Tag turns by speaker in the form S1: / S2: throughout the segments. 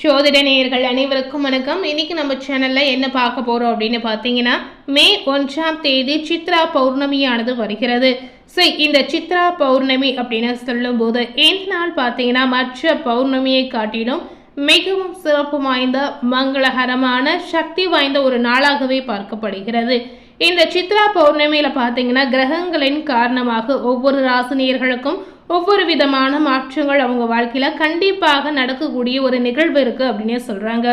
S1: ஜோதிட நேயர்கள் அனைவருக்கும் வணக்கம். இன்னைக்கு நம்ம சேனல்ல என்ன பார்க்க போறோம் அப்படின்னு பார்த்தீங்கன்னா, மே 1ஆம் தேதி சித்ரா பௌர்ணமியானது வருகிறது. இந்த சித்ரா பௌர்ணமி அப்படின்னு சொல்லும்போது இந்த நாள் பார்த்தீங்கன்னா மற்ற பௌர்ணமியை காட்டிலும் மிகவும் சிறப்பு வாய்ந்த மங்களகரமான சக்தி வாய்ந்த ஒரு நாளாகவே பார்க்கப்படுகிறது. இந்த சித்ரா பௌர்ணமியில பார்த்தீங்கன்னா கிரகங்களின் காரணமாக ஒவ்வொரு ராசினியர்களுக்கும் ஒவ்வொரு விதமான மாற்றங்கள் அவங்க வாழ்க்கையில கண்டிப்பாக நடக்கக்கூடிய ஒரு நிகழ்வு இருக்கு அப்படின்னே சொல்றாங்க.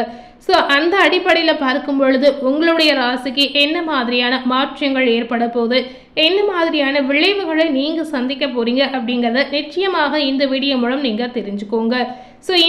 S1: அந்த அடிப்படையில் பார்க்கும் பொழுது உங்களுடைய ராசிக்கு என்ன மாதிரியான மாற்றங்கள் ஏற்பட போகுது, என்ன மாதிரியான விளைவுகளை நீங்க சந்திக்க போறீங்க அப்படிங்கிறத நிச்சயமாக இந்த வீடியோ மூலம் நீங்க தெரிஞ்சுக்கோங்க.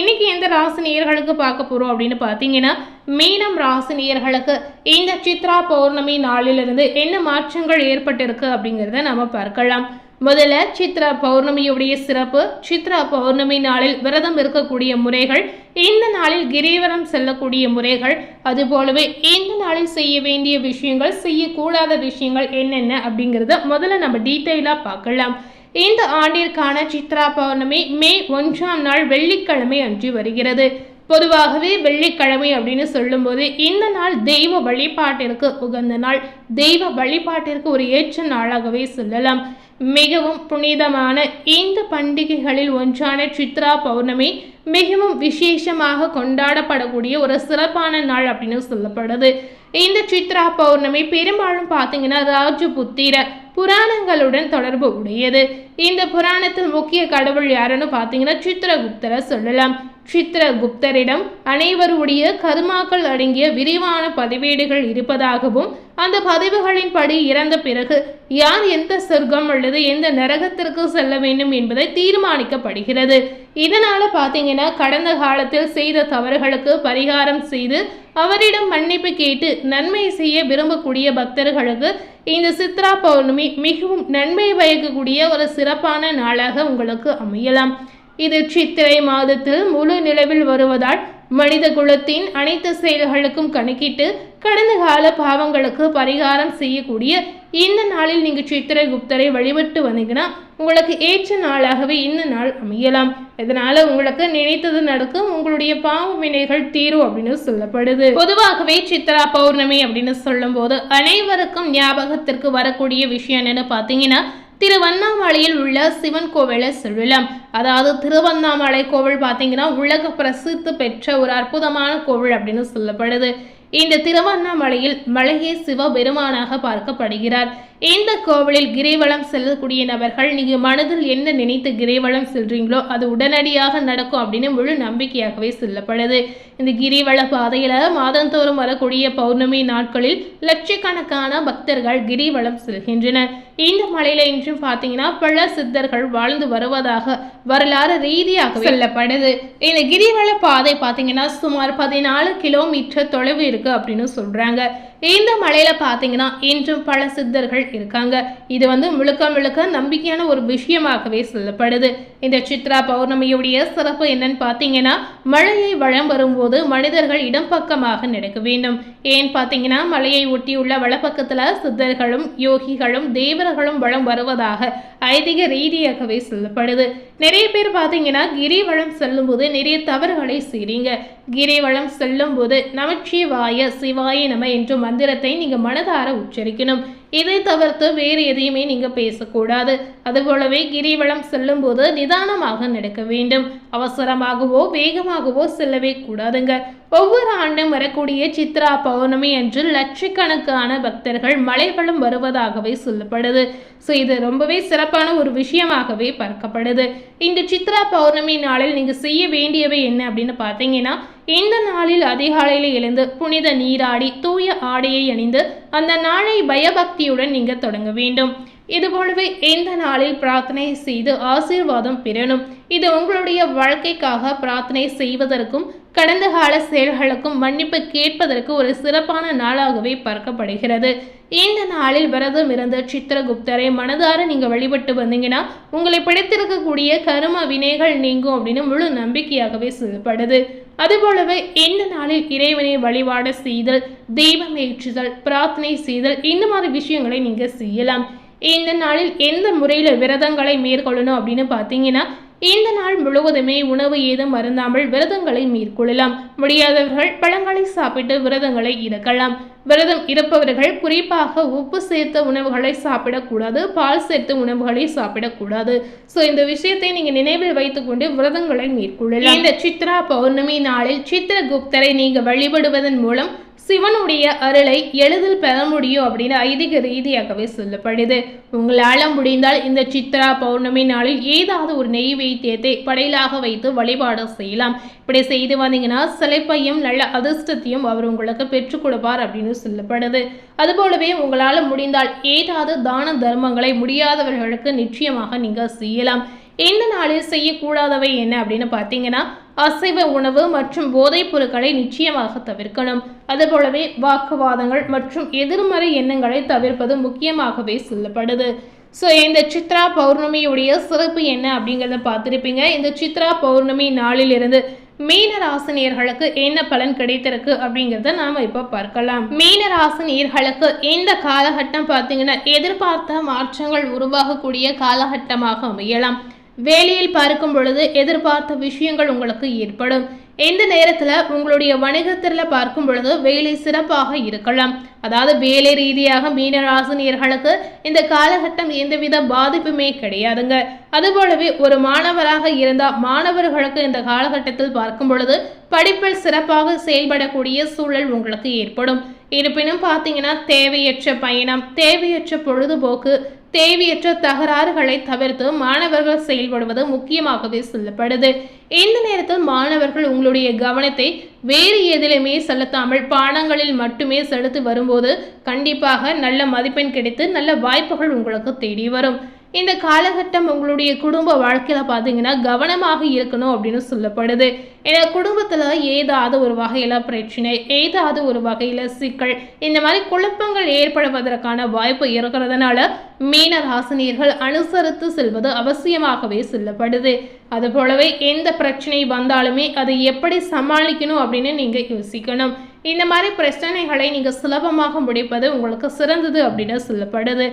S1: இன்னைக்கு எந்த ராசினியர்களுக்கு பார்க்க போறோம் அப்படின்னு பார்த்தீங்கன்னா, மீனம் ராசினியர்களுக்கு இந்த சித்ரா பௌர்ணமி நாளிலிருந்து என்ன மாற்றங்கள் ஏற்பட்டிருக்கு அப்படிங்கிறத நம்ம பார்க்கலாம். முதல்ல சித்ரா பௌர்ணமியுடைய சிறப்பு, சித்ரா பௌர்ணமி நாளில் விரதம் இருக்கக்கூடிய முறைகள், இந்த நாளில் கிரிவலம் செல்லக்கூடிய முறைகள், அதுபோலவே இந்த நாளில் செய்ய வேண்டிய விஷயங்கள், செய்யக்கூடாத விஷயங்கள் என்னென்ன அப்படிங்கிறத முதல்ல நம்ம டீட்டெயிலாக பார்க்கலாம். இந்த ஆண்டிற்கான சித்ரா பௌர்ணமி மே 1ஆம் நாள் வெள்ளிக்கிழமை அன்று வருகிறது. பொதுவாகவே வெள்ளிக்கிழமை அப்படின்னு சொல்லும்போது இந்த நாள் தெய்வ வழிபாட்டிற்கு உகந்த நாள், தெய்வ வழிபாட்டிற்கு ஒரு ஏற்ற நாளாகவே சொல்லலாம். மிகவும் புனிதமான இந்த பண்டிகைகளில் ஒன்றான சித்ரா பௌர்ணமி மிகவும் விசேஷமாக கொண்டாடப்படக்கூடிய ஒரு சிறப்பான நாள் அப்படின்னு சொல்லப்படுது. இந்த சித்ரா பௌர்ணமி பெரும்பாலும் பார்த்தீங்கன்னா ராஜபுத்திர புராணங்களுடன் தொடர்பு உடையது. இந்த புராணத்தில் முக்கிய கடவுள் யாருன்னு பார்த்தீங்கன்னா சித்திரகுப்தரை சொல்லலாம். சித்திரகுப்தரிடம் அனைவருடைய கர்மாக்கள் அடங்கிய விரிவான பதிவேடுகள் இருப்பதாகவும், அந்த பதிவுகளின் படி இறந்த பிறகு யார் எந்த சொர்க்கம் அல்லது எந்த நரகத்திற்கு செல்ல வேண்டும் என்பதை தீர்மானிக்கப்படுகிறது. இதனால பார்த்தீங்கன்னா கடந்த காலத்தில் செய்த தவறுகளுக்கு பரிகாரம் செய்து அவரிடம் மன்னிப்பு கேட்டு நன்மை செய்ய விரும்பக்கூடிய பக்தர்களுக்கு இந்த சித்ரா பௌர்ணமி மிகவும் நன்மை பயக்கக்கூடிய ஒரு சிறப்பான நாளாக உங்களுக்கு அமையலாம். இது சித்திரை மாதத்தில் முழு நிலவில் வருவதால் மனித குலத்தின் அனைத்து செயல்களுக்கும் கணக்கிட்டு கடந்த கால பாவங்களுக்கு பரிகாரம் செய்யக்கூடிய இந்த நாளில் நீங்கள் சித்திரகுப்தரை வழிபட்டு வந்தீங்கன்னா உங்களுக்கு ஏற்ற நாளாகவே இந்த நாள் அமையலாம். இதனால உங்களுக்கு நினைத்தது நடக்கும், உங்களுடைய பாவ வினைகள் தீரும் அப்படின்னு சொல்லப்படுது. பொதுவாகவே சித்ரா பௌர்ணமி அப்படின்னு சொல்லும் போது அனைவருக்கும் ஞாபகத்திற்கு வரக்கூடிய விஷயம் என்னன்னு பார்த்தீங்கன்னா, திருவண்ணாமலையில் உள்ள சிவன் கோவிலை சொல்லலாம். அதாவது திருவண்ணாமலை கோவில் பார்த்தீங்கன்னா உலக பிரசித்தி பெற்ற ஒரு அற்புதமான கோவில் அப்படின்னு சொல்லப்படுது. இந்த திருவண்ணாமலையில் மலையே சிவபெருமானாக பார்க்கப்படுகிறார். இந்த கோவிலில் கிரிவலம் செல்லக்கூடிய நபர்கள் நீங்க மனதில் என்ன நினைத்து கிரிவலம் செல்றீங்களோ அது உடனடியாக நடக்கும் அப்படின்னு முழு நம்பிக்கையாகவே சொல்லப்படுது. இந்த கிரிவல பாதையில மாதந்தோறும் வரக்கூடிய பௌர்ணமி நாட்களில் லட்சக்கணக்கான பக்தர்கள் கிரிவலம் செல்கின்றனர். இந்த மலையில இன்றும் பார்த்தீங்கன்னா பல சித்தர்கள் வாழ்ந்து வருவதாக வரலாறு ரீதியாக சொல்லப்படுது. இந்த கிரிவல பாதை பார்த்தீங்கன்னா சுமார் 14 கிலோமீட்டர் தொலைவு இருக்கு அப்படின்னு சொல்றாங்க. இந்த மலையில பார்த்தீங்கன்னா இன்றும் பல சித்தர்கள் இருக்காங்க. இது முழுக்க முழுக்க நம்பிக்கையான ஒரு விஷயமாகவே சொல்லப்படுது. இந்த சித்ரா பௌர்ணமியுடைய சிறப்பு என்னன்னு பார்த்தீங்கன்னா, மலையை வலம் வரும்போது மனிதர்கள் இடம் பக்கமாக நடக்க வேண்டும். ஏன் பார்த்தீங்கன்னா மலையை ஒட்டியுள்ள வலப்பக்கத்துல சித்தர்களும் யோகிகளும் தேவர்களும் வலம் வருவதாக ஐதீக ரீதியாகவே சொல்லப்படுது. நிறைய பேர் பார்த்தீங்கன்னா கிரிவலம் செல்லும் போது நிறைய தவறுகளை செய்றீங்க. கிரிவலம் செல்லும் போது நமச்சிவாய சிவாய நம என்ற மந்திரத்தை நீங்க மனதார உச்சரிக்கணும். இதை தவிர்த்து வேறு எதையுமே நீங்க பேசக்கூடாது. அதுபோலவே கிரிவலம் செல்லும் போது நிதானமாக நடக்க வேண்டும். அவசரமாகவோ வேகமாகவோ செல்லவே கூடாதுங்க. ஒவ்வொரு ஆண்டும் வரக்கூடிய சித்ரா பௌர்ணமி அன்று லட்சக்கணக்கான பக்தர்கள் மலைவலம் வருவதாகவே சொல்லப்படுது. இது ரொம்பவே சிறப்பான ஒரு விஷயமாகவே பார்க்கப்படுது. இந்த சித்ரா பௌர்ணமி நாளில் நீங்க செய்ய வேண்டியவை என்ன அப்படின்னு பார்த்தீங்கன்னா, இந்த நாளில் அதிகாலையில் எழுந்து புனித நீராடி தூய ஆடையை அணிந்து அந்த நாளை பயபக்தியுடன் நீங்க தொடங்க வேண்டும். இதுபோலவே இந்த நாளில் பிரார்த்தனை செய்து ஆசீர்வாதம் பெறணும். இது உங்களுடைய வாழ்க்கைக்காக பிரார்த்தனை செய்வதற்கும் கடந்த கால செயல்களுக்கும் மன்னிப்பு கேட்பதற்கு ஒரு சிறப்பான நாளாகவே பார்க்கப்படுகிறது. இந்த நாளில் விரதம் இருந்து சித்திரகுப்தரை மனதார நீங்க வழிபட்டு வந்தீங்கன்னா உங்களை பிடித்திருக்கக்கூடிய கரும வினைகள் நீங்கும் அப்படின்னு முழு நம்பிக்கையாகவே சொல்லப்படுது. அதுபோலவே இந்த நாளில் இறைவனை வழிபாடு செய்தல், தெய்வம் ஏற்றுதல், பிரார்த்தனை செய்தல், இந்த மாதிரி விஷயங்களை நீங்க செய்யலாம். இந்த நாளில் எந்த முறையில் விரதங்களை மேற்கொள்ளணும் அப்படின்னு பார்த்தீங்கன்னா, இந்த நாள் முழுவதுமே உணவு ஏதும் அருந்தாமல் விரதங்களை மேற்கொள்ளலாம். முடியாதவர்கள் பழங்களை சாப்பிட்டு விரதங்களை இருக்கலாம். விரதம் இருப்பவர்கள் குறிப்பாக உப்பு சேர்த்த உணவுகளை சாப்பிடக்கூடாது, பால் சேர்த்த உணவுகளை சாப்பிடக்கூடாது. இந்த விஷயத்தை நீங்க நினைவில் வைத்துக்கொண்டு விரதங்களை மேற்கொள்ளலாம். இந்த சித்ரா பௌர்ணமி நாளில் சித்திரகுப்தரை நீங்க வழிபடுவதன் மூலம் சிவனுடைய அருளை எளிதில் பெற முடியும் அப்படின்னு ஐதீக ரீதியாகவே சொல்லப்படுது. உங்களால் முடிந்தால் இந்த சித்ரா பௌர்ணமி நாளில் ஏதாவது ஒரு நெய்வேத்தியத்தை படையலாக வைத்து வழிபாடு செய்யலாம். இப்படி செய்து வந்தீங்கன்னா சிலைப்பையும் நல்ல அதிர்ஷ்டத்தையும் அவர் உங்களுக்கு பெற்றுக் கொடுப்பார் அப்படின்னு சொல்லப்படுது. அதுபோலவே உங்களால் முடிந்தால் ஏதாவது தான தர்மங்களை முடியாதவர்களுக்கு நிச்சயமாக நீங்க செய்யலாம். இந்த நாளில் செய்யக்கூடாதவை என்ன அப்படின்னு பார்த்தீங்கன்னா, அசைவ உணவு மற்றும் போதைப் பொருட்களை நிச்சயமாக தவிர்க்கணும். அதுபோலவே வாக்குவாதங்கள் மற்றும் எதிர்மறை எண்ணங்களை தவிர்ப்பது முக்கியமாகவே சொல்லப்படுது. இந்த சித்ரா பௌர்ணமியுடைய சிறப்பு என்ன அப்படிங்கிறத பார்த்துருப்பீங்க. இந்த சித்ரா பௌர்ணமி நாளிலிருந்து மீன ராசினியர்களுக்கு என்ன பலன் கிடைத்திருக்கு அப்படிங்கிறத நாம இப்ப பார்க்கலாம். மீன ராசினியர்களுக்கு இந்த காலகட்டம் பார்த்தீங்கன்னா எதிர்பார்த்த மாற்றங்கள் உருவாகக்கூடிய காலகட்டமாக அமையலாம். வேலையில் பார்க்கும் பொழுது எதிர்பார்த்த விஷயங்கள் உங்களுக்கு ஏற்படும். இந்த நேரத்தில் உங்களுடைய வணிகத்தில் பார்க்கும் பொழுது வேலை சிறப்பாக இருக்கலாம். அதாவது வேலை ரீதியாக மீனராசினியர்களுக்கு இந்த காலகட்டம் எந்தவித பாதிப்புமே கிடையாதுங்க. அதுபோலவே ஒரு மாணவராக இருந்தால் மாணவர்களுக்கு இந்த காலகட்டத்தில் பார்க்கும் பொழுது படிப்பில் சிறப்பாக செயல்படக்கூடிய சூழல் உங்களுக்கு ஏற்படும். இருப்பினும் பார்த்தீங்கன்னா தேவையற்ற பயணம், தேவையற்ற பொழுதுபோக்கு, தேவையற்ற தகராறுகளை தவிர்த்து மாணவர்கள் செயல்படுவது முக்கியமாகவே சொல்லப்படுது. இந்த நேரத்தில் மாணவர்கள் உங்களுடைய கவனத்தை வேறு எதிலுமே செலுத்தாமல் பாடங்களில் மட்டுமே செலுத்தி வரும்போது கண்டிப்பாக நல்ல மதிப்பெண் கிடைத்து நல்ல வாய்ப்புகள் உங்களுக்கு தேடி வரும். இந்த காலகட்டம் உங்களுடைய குடும்ப வாழ்க்கையில பார்த்தீங்கன்னா கவனமாக இருக்கணும் அப்படின்னு சொல்லப்படுது. ஏன்னா குடும்பத்துல ஏதாவது ஒரு வகையில பிரச்சனை, ஏதாவது ஒரு வகையில சிக்கல், இந்த மாதிரி குழப்பங்கள் ஏற்படுவதற்கான வாய்ப்பு இருக்கிறதுனால மீன ராசினியர்கள் அனுசரித்து செல்வது அவசியமாகவே சொல்லப்படுது. அது போலவே எந்த பிரச்சனை வந்தாலுமே அதை எப்படி சமாளிக்கணும் அப்படின்னு நீங்க யோசிக்கணும். இந்த மாதிரி பிரச்சனைகளை நீங்க சுலபமாக முடிப்பது உங்களுக்கு சிறந்தது அப்படின்னு சொல்லப்படுது.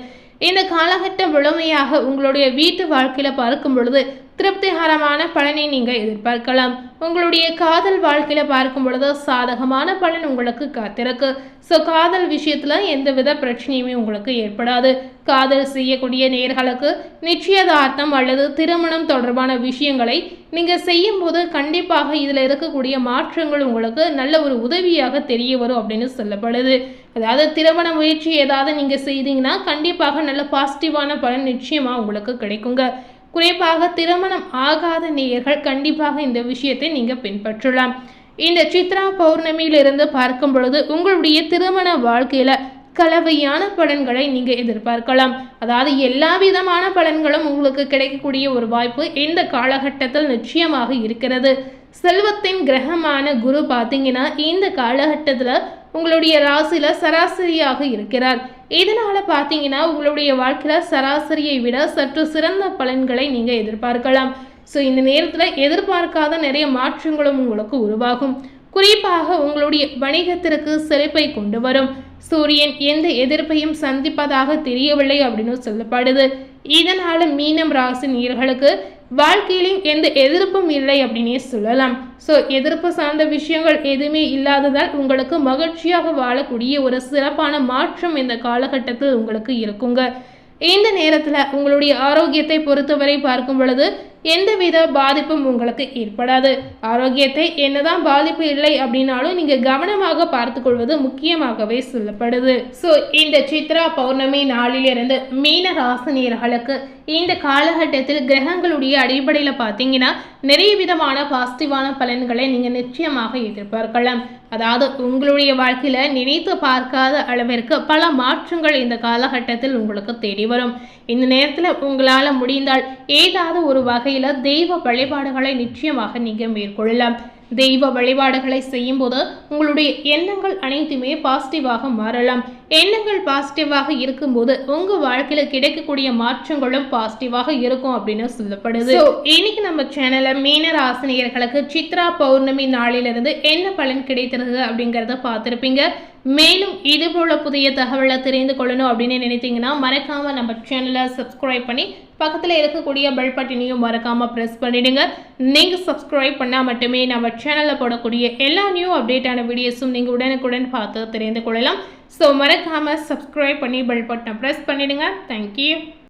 S1: இந்த காலகட்டம் முழுமையாக உங்களுடைய வீட்டு வாழ்க்கையில பார்க்கும் பொழுது திருப்திகரமான பலனை நீங்க எதிர்பார்க்கலாம். உங்களுடைய காதல் வாழ்க்கையில பார்க்கும் பொழுது சாதகமான பலன் உங்களுக்கு காத்திருக்கு. காதல் விஷயத்துல எந்தவித பிரச்சனையுமே உங்களுக்கு ஏற்படாது. காதல் செய்யக்கூடிய நேர்களுக்கு நிச்சயதார்த்தம் அல்லது திருமணம் தொடர்பான விஷயங்களை நீங்க செய்யும் போது கண்டிப்பாக இதுல இருக்கக்கூடிய மாற்றங்கள் உங்களுக்கு நல்ல ஒரு உதவியாக தெரிய வரும் அப்படின்னு சொல்லப்படுது. அதாவது திருமண முயற்சி ஏதாவது நீங்க செய்தீங்கன்னா கண்டிப்பாக நல்ல பாசிட்டிவான பலன் நிச்சயமா உங்களுக்கு கிடைக்குங்க. குறிப்பாக திருமணம் ஆகாத நேயர்கள் கண்டிப்பாக இந்த விஷயத்தை நீங்க பின்பற்றலாம். இந்த சித்ரா பௌர்ணமியிலிருந்து பார்க்கும் பொழுது உங்களுடைய திருமண வாழ்க்கையில கலவையான பலன்களை நீங்க எதிர்பார்க்கலாம். அதாவது எல்லா விதமான பலன்களும் உங்களுக்கு கிடைக்கக்கூடிய ஒரு வாய்ப்பு இந்த காலகட்டத்தில் நிச்சயமாக இருக்கிறது. செல்வத்தின் கிரகமான குரு பார்த்தீங்கன்னா இந்த காலகட்டத்தில் உங்களுடைய ராசியில சராசரியாக இருக்கிறார். இதனால பார்த்தீங்கன்னா உங்களுடைய வாழ்க்கையில சராசரியை விட சற்று சிறந்த பலன்களை நீங்க எதிர்பார்க்கலாம். இந்த நேரத்தில் எதிர்பார்க்காத நிறைய மாற்றங்களும் உங்களுக்கு உருவாகும். குறிப்பாக உங்களுடைய வணிகத்திற்கு செழிப்பை கொண்டு வரும். சூரியன் எந்த எதிர்ப்பையும் சந்திப்பதாக தெரியவில்லை அப்படின்னு சொல்லப்படுது. இதனால மீனம் ராசி நேயர்களுக்கு வாழ்க்கையிலும் எந்த எதிர்ப்பும் இல்லை அப்படின்னே சொல்லலாம். எதிர்ப்பு சார்ந்த விஷயங்கள் எதுவுமே இல்லாததால் உங்களுக்கு மகிழ்ச்சியாக வாழக்கூடிய ஒரு சிறப்பான மாற்றம் இந்த காலகட்டத்தில் உங்களுக்கு இருக்குங்க. இந்த நேரத்தில் உங்களுடைய ஆரோக்கியத்தை பொறுத்தவரை பார்க்கும் பொழுது எந்தவித பாதிப்பும் உங்களுக்கு ஏற்படாது. ஆரோக்கியத்தை என்னதான் பாதிப்பு இல்லை அப்படின்னாலும் நீங்க கவனமாக பார்த்து கொள்வது முக்கியமாகவே சொல்லப்படுது. இந்த சித்ரா பௌர்ணமி நாளிலிருந்து மீன ராசினியர்களுக்கு இந்த காலகட்டத்தில் கிரகங்களுடைய அடிப்படையில் பார்த்தீங்கன்னா நிறைய விதமான பாசிட்டிவான பலன்களை நீங்க நிச்சயமாக எதிர்பார்க்கலாம். அதாவது உங்களுடைய வாழ்க்கையில நினைத்து பார்க்காத அளவிற்கு பல மாற்றங்கள் இந்த காலகட்டத்தில் உங்களுக்கு தேடி வரும். இந்த நேரத்தில் உங்களால் முடிந்தால் ஏதாவது ஒரு வகையில் தெய்வ வழிபாடுகளை நிச்சயமாக நீங்க மேற்கொள்ளலாம். தெய்வ வழிபாடுகளை செய்யும் போது உங்களுடைய எண்ணங்கள் அனைத்துமே பாசிட்டிவாக மாறலாம். எண்ணங்கள் பாசிட்டிவாக இருக்கும்போது உங்க வாழ்க்கையில கிடைக்கக்கூடிய மாற்றங்களும் பாசிட்டிவாக இருக்கும் அப்படின்னு சொல்லப்படுது. இன்னைக்கு நம்ம சேனல்ல மீன ராசினியர்களுக்கு சித்ரா பௌர்ணமி நாளிலிருந்து என்ன பலன் கிடைத்திருக்கு அப்படிங்கறத பார்த்திருப்பீங்க. மேலும் இது போல புதிய தகவலை தெரிந்து கொள்ளணும் அப்படின்னு நினைத்தீங்கன்னா மறக்காம நம்ம சேனலை சப்ஸ்கிரைப் பண்ணி பக்கத்தில் இருக்கக்கூடிய பெல் பட்டனையும் மறக்காமல் ப்ரெஸ் பண்ணிடுங்க. நீங்கள் சப்ஸ்கிரைப் பண்ணால் மட்டுமே நம்ம சேனலில் போடக்கூடிய எல்லா நியூ அப்டேட்டான வீடியோஸும் நீங்கள் உடனுக்குடன் பார்த்து தெரிந்து கொள்ளலாம். ஸோ மறக்காமல் சப்ஸ்கிரைப் பண்ணி பெல் பட்டனை ப்ரெஸ் பண்ணிடுங்க. தேங்க்யூ.